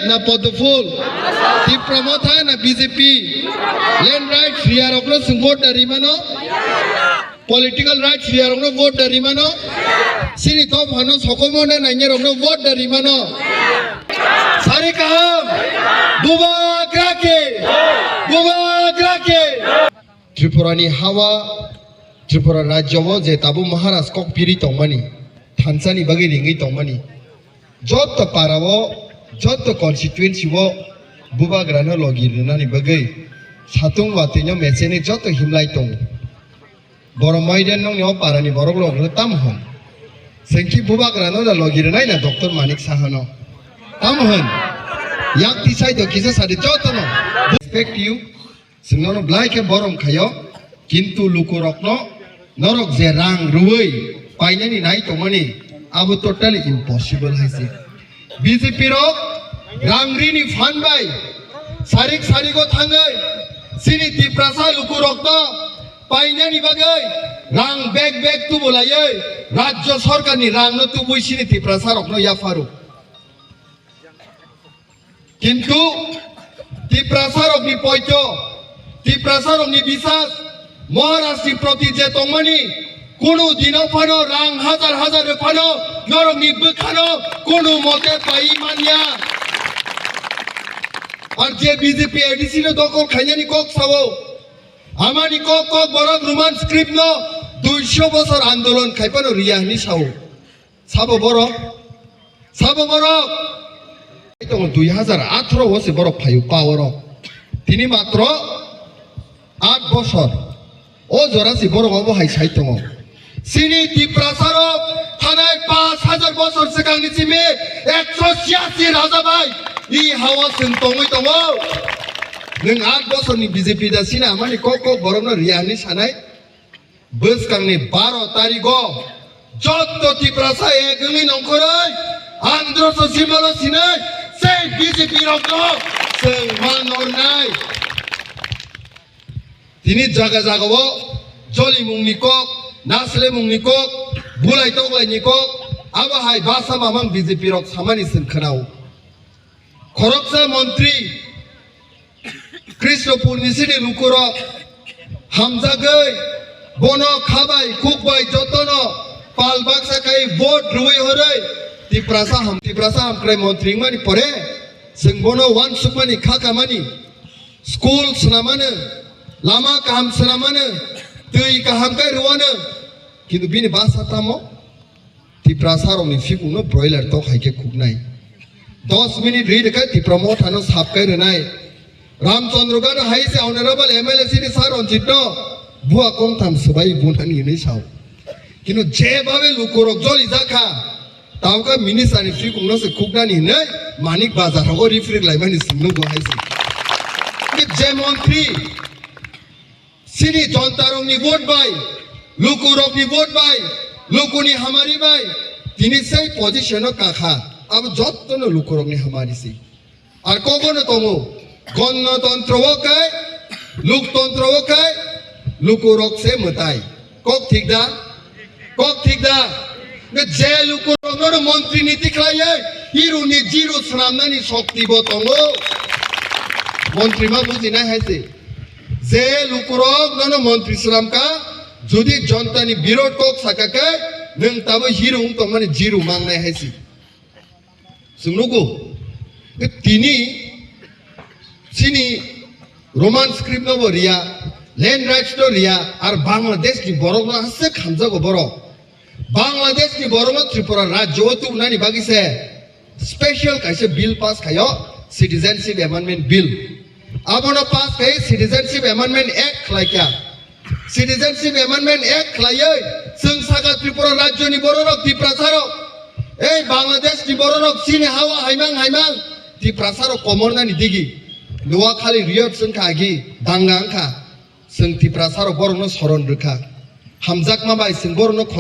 na Podoful, di Pramotha na BJP, land rights riar okno sing vote dari mano, political rights riar okno vote dari mano, sini top hano sokomo na nanya okno vote dari mano. Sari kaham, buba krake. Tripura ni hawa, Tripura Rajyawo je tabu Maharaj kok piri tongmani, Thansani bagi ringi tongmani. Jotta parawo, jotta constituency wo, buba grano logi runani bagai. Satung watinya mesene jotta himlai tong. Boro maidan nong nyo parani borok log tamhon. Sengki buba grano da logi runai na Dr. Manik Sahano. Tamhon. Yak tisai do kisa sade jotta no. Respect you. Sengnono blai ke borom kayo. Kintu lukurokno norok je rang ruwei painani nai tomani abu totally impossible haise BJP rok rangrini fanbai sarik sarigo thangai sini tiprasa lukurokno painani bagai rang beg tu bolaye rajya sarkar ni rang no tu boisini tiprasa rokno ya faru kintu tiprasa rok ni poito tiprasa rok ni bisas Maharashtra proti je tongmani kono dino phano rang hazar phano norok ni bukhano kono mote pai manya ar je BJP ADC no dokol khainani kok sabo amani kok borok roman script no 200 বছর আন্দোলন খাইপানো রিয়াহনি সাবো borok itu 2018 বছর borok phayu pawaro tini matro 8 বছর ও জরাসি বড় বাবু high সাইতং সিনি তিপ্রাসারক থানায় 5000 বছর সিগাংনি সিমে 186 রাজা ভাই ই হাওয়া সিং তংই দङ নों 8 বছরনি বিজেপি দা সিনা মানি কক বরমনো রিয়ানি সানাই বসকাংনি 12 তারিখ যত তিপ্রাসা এগনি নংকরাই আন্ধ্র সসিমাল সিনাই সেই বিজেপি রক जों মানরনাই তিনি জায়গাও জলি মুংনি কক নাসলে মুংনি কক বুলাই তগলাইনি কক আবাহাই বাসা মামাং বিজেপি রক সামানি সিনখানাও খরকসা মন্ত্রী কৃষ্ণপুর নিসিনি লুকুরক হামজাগৈ বন খাবাই কুকবাই যতন পালবাক্সা কাই ভোট রুই হरै তিপ্রাসা হামক্রাই মন্ত্রী মানি পরে जों বনো ওয়ান সুকমানি খাকামানি স্কুল সনামানো lama kaham selamana tei kaham kai ruana kintu bini basa tamo tiprasaro ni fikuno broiler to haike khugnai 10 minute read kai tipramo thano sap kai renai ramchandra gar haise honorable MLA sini sar onchitno bua kong tham subai bunani ni sao kintu je bhabe lukorok joli jakha tauka minisani fikuno se khugnani nei manik bazar ho refrig laimani singno go haise je montri Sini jontarong ni vote by, lukurok ni vote by, lukuni hamari by. Tini say position o kakha. Ab jotto no lukurok ni hamari si. Ar kogo no tomo. Gonno tantro o kai, luk tantro o kai, lukurok se mutai. Kok thik da? Ne je lukurok no montri niti khlaiye. Hiru ni jiru sramna ni shokti bo tomo. Montri ma buji na haise. যে লুকুরক নন মন্ত্রী শ্রমকা যদি জনতানি বিরোধ cock সাকাকে নং তাবো হিরুং তো মানে zero মাংনাই হাইসি সুনুগো তিনি সিনি Roman script নব Riya land rights তো রিয়া আর বাংলাদেশ কি বড় হাসে খামজাগো বড় বাংলাদেশ কি বড় ত্রিপুরা রাজ্য তো নানি বাগিছে স্পেশাল কাইছে বিল পাস খায় citizenship amendment bill Abono pass kai Citizenship Amendment Act khlaikya Citizenship Amendment Act khlaiye जों सागा त्रिपुरा राज्यनि बररक तिप्रासारक ei Bangladesh ni bororok sini hawa haimang tiprasarok komornani digi nuwa khali riyot जों khagi dangang kha जों tiprasarok borno soron rukha hamjak mabai जों borno